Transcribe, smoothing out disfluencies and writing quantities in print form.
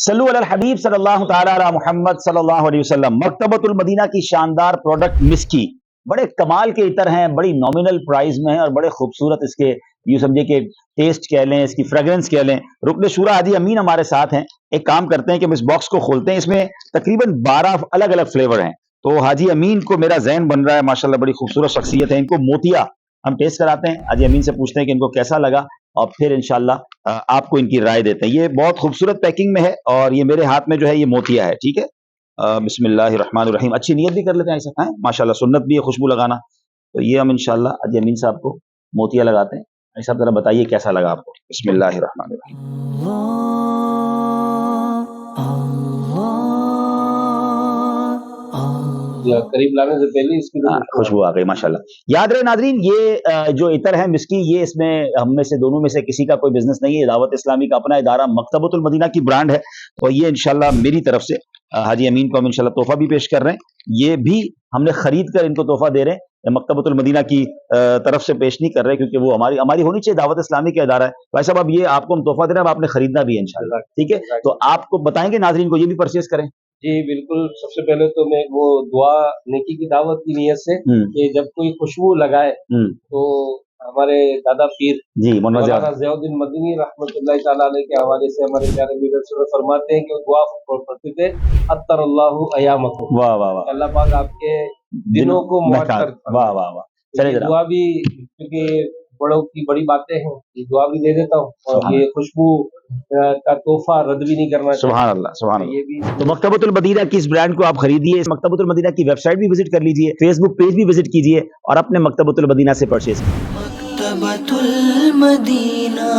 सल्लु अलल हबीब सल्लल्लाहु ताला अला मुहम्मद सल्लल्लाहु अलैहि वसल्लम। मकतबतुल मदीना की शानदार प्रोडक्ट मिस्की, बड़े कमाल के इतर हैं, बड़ी नॉमिनल प्राइस में है और बड़े खूबसूरत इसके यूँ समझिए कि टेस्ट कह लें, इसकी फ्रेग्रेंस कह लें। रुकन शूरा हाजी अमीन हमारे साथ हैं। एक काम करते हैं कि हम इस बॉक्स को खोलते हैं, इसमें तकरीबन 12 अलग अलग फ्लेवर हैं। तो हाजी अमीन को मेरा जहन बन रहा है, माशाल्लाह बड़ी खूबसूरत शख्सियत है। इनको मोतिया हम टेस्ट कराते हैं, हाजी अमीन से पूछते हैं कि इनको कैसा लगा और फिर इंशाल्लाह आपको इनकी राय देते हैं। ये बहुत खूबसूरत पैकिंग में है और ये मेरे हाथ में जो है ये मोतिया है, ठीक है। बिस्मिल्लाहिर्रहमानिर्रहीम। अच्छी नियत भी कर लेते हैं ऐसा, हैं माशाल्लाह, सुन्नत भी है खुशबू लगाना। तो ये हम इंशाल्लाह हाजी अमीन साहब को मोतिया लगाते हैं। भाई साहब जरा बताइए कैसा लगा आपको। बिस्मिल्लाहिर्रहमानिर्रहीम। करीब लाने से पहले इसकी खुशबू आ गई माशाल्लाह। याद रहे नाजरीन, ये जो इतर है मिस्की, ये इसमें हम में से दोनों में से किसी का कोई बिजनेस नहीं है। दावत इस्लामी का अपना इदारा मकतबतुल मदीना की ब्रांड है और ये इंशाल्लाह मेरी तरफ से हाजी अमीन को हम इंशाल्लाह तोहफा भी पेश कर रहे हैं। ये भी हमने खरीद कर इनको तोहफा दे रहे हैं, मकतबतुल मदीना की तरफ से पेश नहीं कर रहे, क्योंकि वो हमारी होनी चाहिए, दावत इस्लामी का इदारा है। भाई साहब अब ये आपको हम तोहफा दे रहे हैं, अब आपने खरीदना भी है इंशाल्लाह, ठीक है। तो आपको बताएंगे नाजरीन को ये भी परचेज करें। जी बिल्कुल। सबसे पहले तो मैं वो दुआ नेकी की दावत की नियत से कि जब कोई खुशबू लगाए तो हमारे दादा पीर जी मौलाना ज़ियाउद्दीन मदनी रहमतुल्लाह ताला अलैह के हवाले से हमारे प्यारे मीर रसूल फरमाते हैं कि वो दुआ पढ़ते थे, अत्तरल्लाहु अयामकुम। वाह वाह वाह, अल्लाह पाक आपके दिनों को मुअत्तर। वाह वाह वाह। चलिए जरा दुआ भी, क्योंकि बड़ों की बड़ी बातें हैं, ये दुआ भी दे देता हूँ और ये खुशबू का तोहफा रद्द भी नहीं करना। सुभान अल्लाह, सुभान अल्लाह। ये भी तो मकतबतुल मदीना की इस ब्रांड को आप खरीदिए, इस मकतबतुल मदीना की वेबसाइट भी विजिट कर लीजिए, फेसबुक पेज भी विजिट कीजिए और अपने मकतबतुल मदीना से परचेज कीजिए। मकतबतुल मदीना।